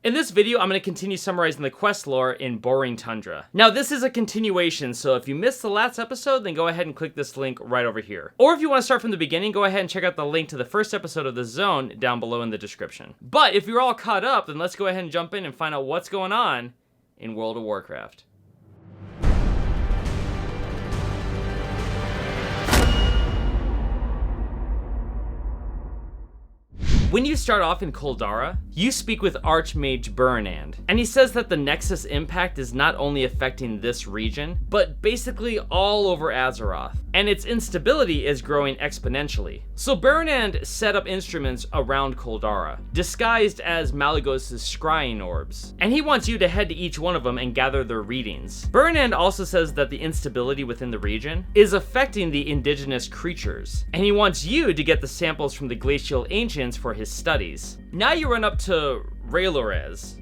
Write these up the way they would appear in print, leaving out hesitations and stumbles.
In this video, I'm going to continue summarizing the quest lore in Borean Tundra. Now, this is a continuation, so if you missed the last episode, then go ahead and click this link right over here. Or if you want to start from the beginning, go ahead and check out the link to the first episode of the zone down below in the description. But if you're all caught up, then let's go ahead and jump in and find out what's going on in World of Warcraft. When you start off in Koldara, you speak with Archmage Borean, and he says that the Nexus impact is not only affecting this region, but basically all over Azeroth, and its instability is growing exponentially. So Borean set up instruments around Koldara, disguised as Malygos' scrying orbs, and he wants you to head to each one of them and gather their readings. Borean also says that the instability within the region is affecting the indigenous creatures, and he wants you to get the samples from the glacial ancients for his studies. Now you run up to Raylores.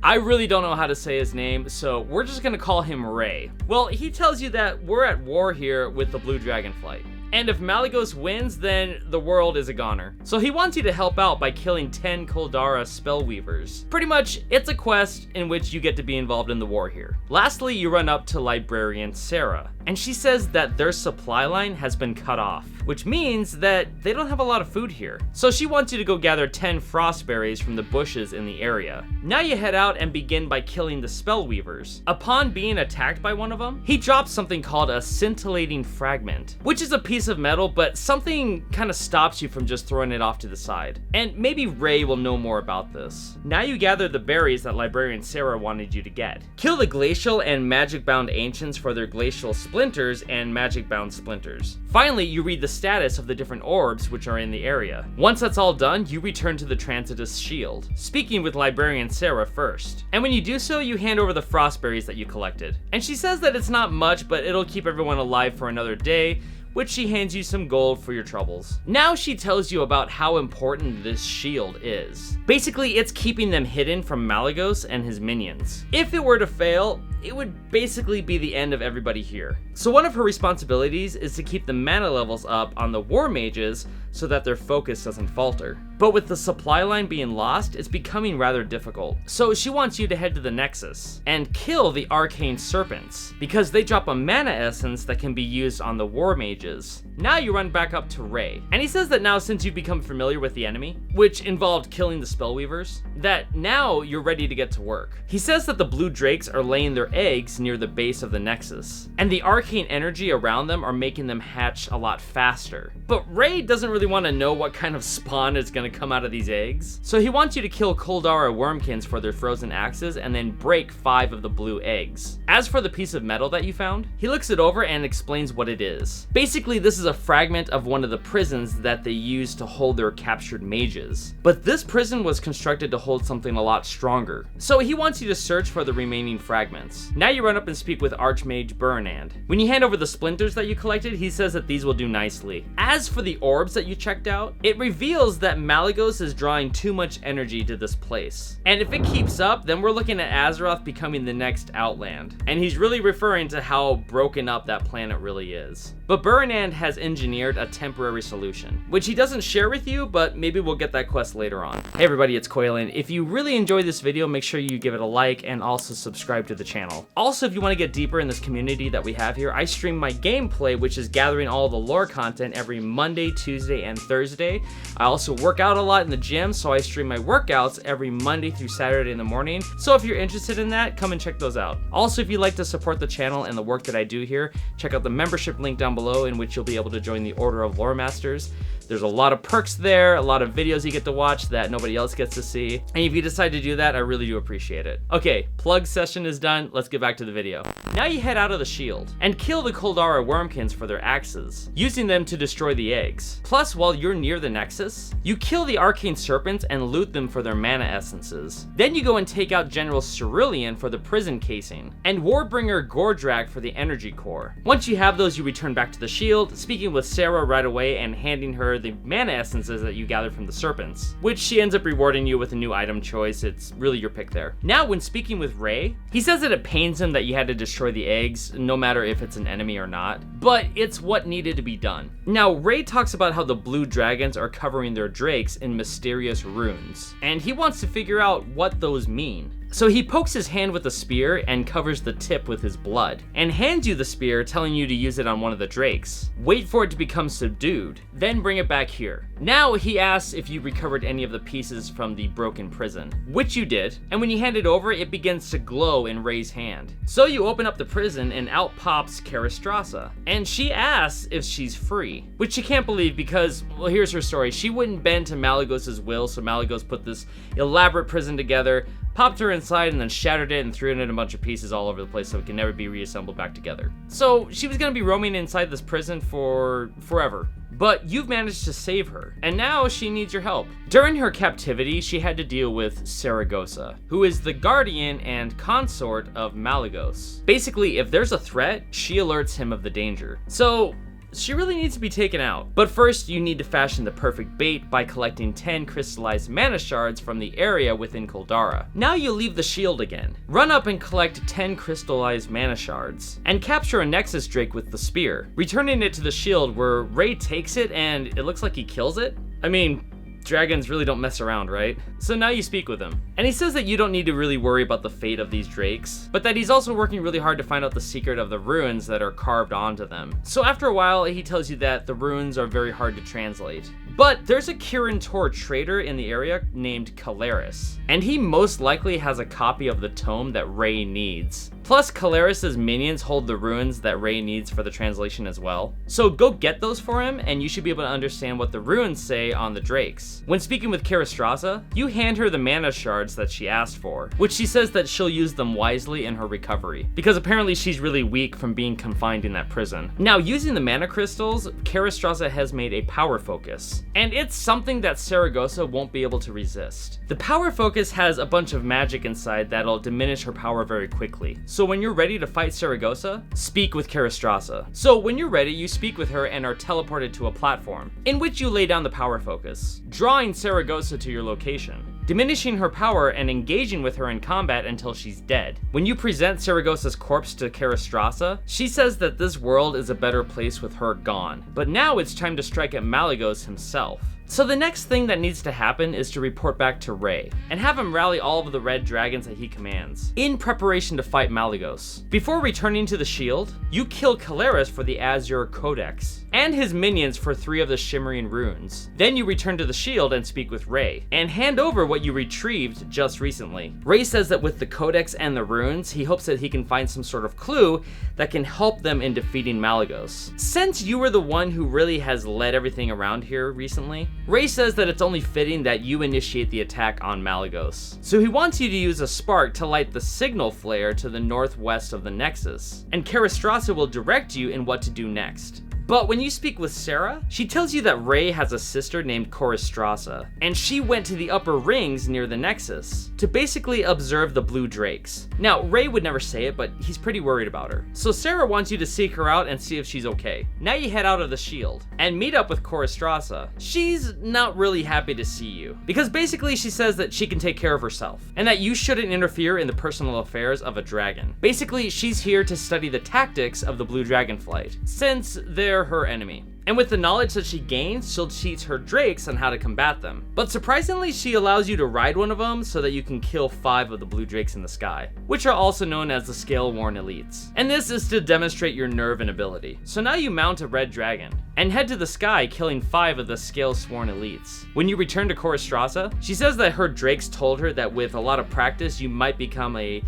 I really don't know how to say his name, so we're just gonna call him Ray. Well, he tells you that we're at war here with the Blue Dragonflight. And if Malygos wins, then the world is a goner. So he wants you to help out by killing 10 Koldara spellweavers. Pretty much, it's a quest in which you get to be involved in the war here. Lastly, you run up to Librarian Sarah, and she says that their supply line has been cut off, which means that they don't have a lot of food here. So she wants you to go gather 10 frostberries from the bushes in the area. Now you head out and begin by killing the spellweavers. Upon being attacked by one of them, he drops something called a scintillating fragment, which is a piece of metal, but something kind of stops you from just throwing it off to the side. And maybe Ray will know more about this. Now you gather the berries that Librarian Sarah wanted you to get. Kill the glacial and magic-bound ancients for their glacial splinters and magic-bound splinters. Finally, you read the status of the different orbs which are in the area. Once that's all done, you return to the Transitus Shield, speaking with Librarian Sarah first. And when you do so, you hand over the frostberries that you collected. And she says that it's not much, but it'll keep everyone alive for another day, which she hands you some gold for your troubles. Now she tells you about how important this shield is. Basically, it's keeping them hidden from Malygos and his minions. If it were to fail, it would basically be the end of everybody here. So one of her responsibilities is to keep the mana levels up on the war mages so that their focus doesn't falter. But with the supply line being lost, it's becoming rather difficult. So she wants you to head to the Nexus and kill the arcane serpents, because they drop a mana essence that can be used on the war mages. Now you run back up to Ray, and he says that now since you've become familiar with the enemy, which involved killing the spellweavers, that now you're ready to get to work. He says that the blue drakes are laying their eggs near the base of the Nexus, and the arcane energy around them are making them hatch a lot faster. But Ray doesn't really want to know what kind of spawn is going to come out of these eggs, so he wants you to kill Koldara wormkins for their frozen axes and then break 5 of the blue eggs. As for the piece of metal that you found, he looks it over and explains what it is. Basically, this is a fragment of one of the prisons that they use to hold their captured mages. But this prison was constructed to hold something a lot stronger, so he wants you to search for the remaining fragments. Now you run up and speak with Archmage Borean. When you hand over the splinters that you collected, he says that these will do nicely. As for the orbs that you checked out, it reveals that Malygos is drawing too much energy to this place. And if it keeps up, then we're looking at Azeroth becoming the next Outland. And he's really referring to how broken up that planet really is. But Borean has engineered a temporary solution, which he doesn't share with you, but maybe we'll get that quest later on. Hey everybody, it's Koylin. If you really enjoyed this video, make sure you give it a like and also subscribe to the channel. Also, if you want to get deeper in this community that we have here, I stream my gameplay, which is gathering all the lore content every Monday, Tuesday, and Thursday. I also work out a lot in the gym, so I stream my workouts every Monday through Saturday in the morning. So if you're interested in that, come and check those out. Also, if you'd like to support the channel and the work that I do here, check out the membership link down below, in which you'll be able to join the Order of Lore Masters. There's a lot of perks there, a lot of videos you get to watch that nobody else gets to see. And if you decide to do that, I really do appreciate it. Okay, plug session is done. Let's get back to the video. Now you head out of the shield and kill the Koldara wormkins for their axes, using them to destroy the eggs. Plus, while you're near the Nexus, you kill the arcane serpents and loot them for their mana essences. Then you go and take out General Cerulean for the prison casing, and Warbringer Gordrak for the energy core. Once you have those, you return back to the shield, speaking with Sarah right away and handing her the mana essences that you gathered from the serpents, which she ends up rewarding you with a new item choice. It's really your pick there. Now, when speaking with Ray, he says that it pains him that you had to destroy the eggs, no matter if it's an enemy or not, but it's what needed to be done. Now, Ray talks about how the blue dragons are covering their drakes in mysterious runes, and he wants to figure out what those mean. So he pokes his hand with a spear and covers the tip with his blood, and hands you the spear, telling you to use it on one of the drakes. Wait for it to become subdued, then bring it back here. Now he asks if you recovered any of the pieces from the broken prison, which you did, and when you hand it over, it begins to glow in Ray's hand. So you open up the prison and out pops Kiristrasa, and she asks if she's free, which she can't believe because, well, here's her story. She wouldn't bend to Malygos's will, so Malygos put this elaborate prison together, popped her inside, and then shattered it and threw it in a bunch of pieces all over the place so it can never be reassembled back together. So she was gonna be roaming inside this prison for forever. But you've managed to save her, and now she needs your help. During her captivity, she had to deal with Saragosa, who is the guardian and consort of Malygos. Basically, if there's a threat, she alerts him of the danger. So she really needs to be taken out. But first, you need to fashion the perfect bait by collecting 10 crystallized mana shards from the area within Coldarra. Now you leave the shield again. Run up and collect 10 crystallized mana shards, and capture a Nexus Drake with the spear, returning it to the shield where Ray takes it and it looks like he kills it. I mean, dragons really don't mess around, right? So now you speak with him, and he says that you don't need to really worry about the fate of these drakes, but that he's also working really hard to find out the secret of the runes that are carved onto them. So after a while, he tells you that the runes are very hard to translate. But there's a Kiristrasa trader in the area named Coldarra, and he most likely has a copy of the tome that Ray needs. Plus, Coldarra's minions hold the runes that Ray needs for the translation as well. So go get those for him, and you should be able to understand what the runes say on the drakes. When speaking with Kiristrasa, you hand her the mana shards that she asked for, which she says that she'll use them wisely in her recovery, because apparently she's really weak from being confined in that prison. Now, using the mana crystals, Kiristrasa has made a power focus, and it's something that Saragosa won't be able to resist. The power focus has a bunch of magic inside that'll diminish her power very quickly. So when you're ready to fight Saragosa, speak with Kiristrasa. So when you're ready, you speak with her and are teleported to a platform, in which you lay down the power focus, drawing Saragosa to your location, diminishing her power and engaging with her in combat until she's dead. When you present Saragosa's corpse to Kiristrasa, she says that this world is a better place with her gone, but now it's time to strike at Malygos himself. So the next thing that needs to happen is to report back to Ray, and have him rally all of the red dragons that he commands, in preparation to fight Malygos. Before returning to the shield, you kill Coldarra for the Azure Codex, and his minions for 3 of the shimmering runes. Then you return to the shield and speak with Ray, and hand over what you retrieved just recently. Ray says that with the Codex and the runes, he hopes that he can find some sort of clue that can help them in defeating Malygos. Since you were the one who really has led everything around here recently, Ray says that it's only fitting that you initiate the attack on Malygos. So he wants you to use a spark to light the signal flare to the northwest of the Nexus, and Kiristrasa will direct you in what to do next. But when you speak with Sarah, she tells you that Ray has a sister named Kiristrasa, and she went to the upper rings near the Nexus to basically observe the blue drakes. Now, Ray would never say it, but he's pretty worried about her. So Sarah wants you to seek her out and see if she's okay. Now you head out of the shield and meet up with Kiristrasa. She's not really happy to see you, because basically she says that she can take care of herself, and that you shouldn't interfere in the personal affairs of a dragon. Basically, she's here to study the tactics of the blue dragon flight, since they're her enemy. And with the knowledge that she gains, she'll teach her drakes on how to combat them. But surprisingly, she allows you to ride one of them so that you can kill 5 of the blue drakes in the sky, which are also known as the Scale-Worn Elites. And this is to demonstrate your nerve and ability. So now you mount a red dragon and head to the sky, killing 5 of the Scale-Sworn Elites. When you return to Kiristrasa, she says that her drakes told her that with a lot of practice, you might become a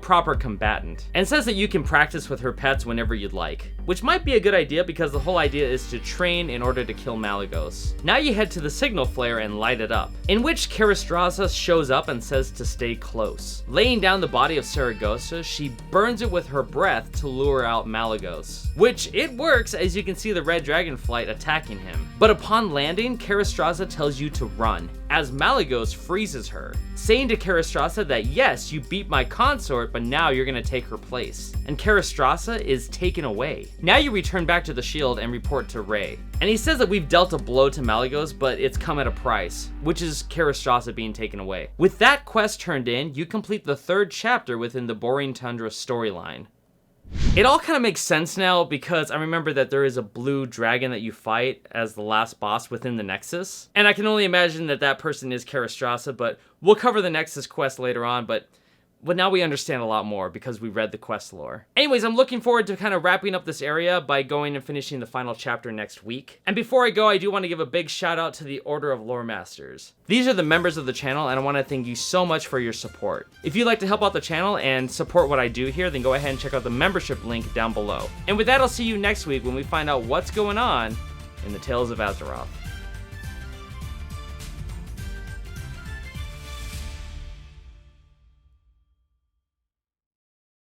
proper combatant, and says that you can practice with her pets whenever you'd like, which might be a good idea because the whole idea is to train in order to kill Malygos. Now you head to the signal flare and light it up, in which Kiristrasa shows up and says to stay close. Laying down the body of Saragosa, she burns it with her breath to lure out Malygos, which it works, as you can see the red dragonflight attacking him. But upon landing, Kiristrasa tells you to run, as Malygos freezes her, saying to Kiristrasa that yes, you beat my consort, but now you're gonna take her place. And Kiristrasa is taken away. Now you return back to the shield and report to to Ray. And he says that we've dealt a blow to Malygos, but it's come at a price, which is Kiristrasa being taken away. With that quest turned in, you complete the 3rd chapter within the Borean Tundra storyline. It all kind of makes sense now because I remember that there is a blue dragon that you fight as the last boss within the Nexus. And I can only imagine that that person is Kiristrasa, but we'll cover the Nexus quest later on, but now we understand a lot more because we read the quest lore. Anyways, I'm looking forward to kind of wrapping up this area by going and finishing the final chapter next week. And before I go, I do want to give a big shout out to the Order of Lore Masters. These are the members of the channel, and I want to thank you so much for your support. If you'd like to help out the channel and support what I do here, then go ahead and check out the membership link down below. And with that, I'll see you next week when we find out what's going on in the Tales of Azeroth.